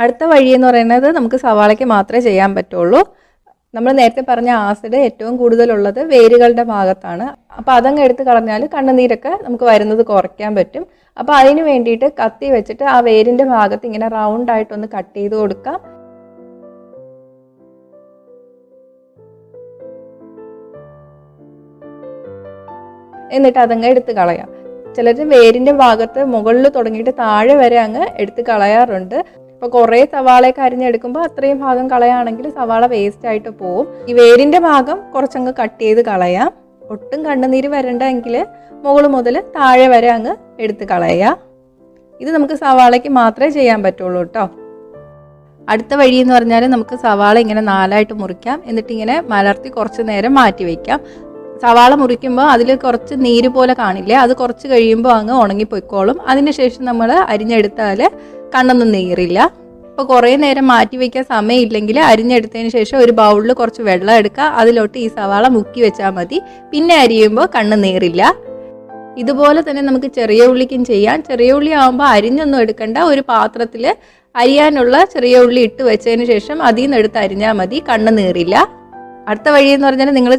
അടുത്ത വഴി എന്ന് പറയുന്നത് നമുക്ക് സവാളയ്ക്ക് മാത്രമേ ചെയ്യാൻ പറ്റുള്ളൂ. നമ്മൾ നേരത്തെ പറഞ്ഞ ആസിഡ് ഏറ്റവും കൂടുതലുള്ളത് വേരുകളുടെ ഭാഗത്താണ്. അപ്പോൾ അതങ്ങ് എടുത്ത് കളഞ്ഞാൽ കണ്ണുനീരൊക്കെ നമുക്ക് വരുന്നത് കുറയ്ക്കാൻ പറ്റും. അപ്പോൾ അതിന് വേണ്ടിയിട്ട് കത്തി വെച്ചിട്ട് ആ വേരിൻ്റെ ഭാഗത്ത് ഇങ്ങനെ റൗണ്ടായിട്ടൊന്ന് കട്ട് ചെയ്ത് കൊടുക്കാം. എന്നിട്ട് അതങ്ങ് എടുത്ത് കളയാം. ചിലർ വേരിൻ്റെ ഭാഗത്ത് മുകളിൽ തുടങ്ങിയിട്ട് താഴെ വരെ അങ്ങ് എടുത്ത് കളയാറുണ്ട്. ഇപ്പോൾ കുറേ സവാളയൊക്കെ അരിഞ്ഞെടുക്കുമ്പോൾ അത്രയും ഭാഗം കളയുകയാണെങ്കിൽ സവാള വേസ്റ്റ് ആയിട്ട് പോവും. ഈ വേരിൻ്റെ ഭാഗം കുറച്ചങ്ങ് കട്ട് ചെയ്ത് കളയാം. ഒട്ടും കണ്ണുനീര് വരണ്ടെങ്കിൽ മുകൾ മുതൽ താഴെ വരെ അങ്ങ് എടുത്ത് കളയുക. ഇത് നമുക്ക് സവാളയ്ക്ക് മാത്രമേ ചെയ്യാൻ പറ്റുള്ളൂ കേട്ടോ. അടുത്ത വഴി എന്ന് പറഞ്ഞാൽ നമുക്ക് സവാള ഇങ്ങനെ 4ആയിട്ട് മുറിക്കാം. എന്നിട്ട് ഇങ്ങനെ മലർത്തി കുറച്ച് നേരം മാറ്റി വയ്ക്കാം. സവാള മുറിക്കുമ്പോൾ അതിൽ കുറച്ച് നീര് പോലെ കാണില്ലേ, അത് കുറച്ച് കഴിയുമ്പോൾ അങ്ങ് ഉണങ്ങിപ്പോയിക്കോളും. അതിനുശേഷം നമ്മൾ അരിഞ്ഞെടുത്താൽ കണ്ണൊന്നും നീറില്ല. ഇപ്പോൾ കുറേ നേരം മാറ്റി വയ്ക്കാൻ സമയമില്ലെങ്കിൽ അരിഞ്ഞെടുത്തതിന് ശേഷം ഒരു ബൗളിൽ കുറച്ച് വെള്ളം എടുക്കുക, അതിലോട്ട് ഈ സവാള മുക്കി വെച്ചാൽ മതി. പിന്നെ അരിയുമ്പോൾ കണ്ണ് നീറില്ല. ഇതുപോലെ തന്നെ നമുക്ക് ചെറിയ ഉള്ളിക്കും ചെയ്യാം. ചെറിയ ഉള്ളി ആകുമ്പോൾ അരിഞ്ഞൊന്നും എടുക്കണ്ട, ഒരു പാത്രത്തിൽ അരിയാനുള്ള ചെറിയ ഉള്ളി ഇട്ട് വെച്ചതിന് ശേഷം അതിൽ നിന്ന് എടുത്ത് അരിഞ്ഞാൽ മതി, കണ്ണ് നീറില്ല. അടുത്ത വഴി എന്ന് പറഞ്ഞാൽ നിങ്ങൾ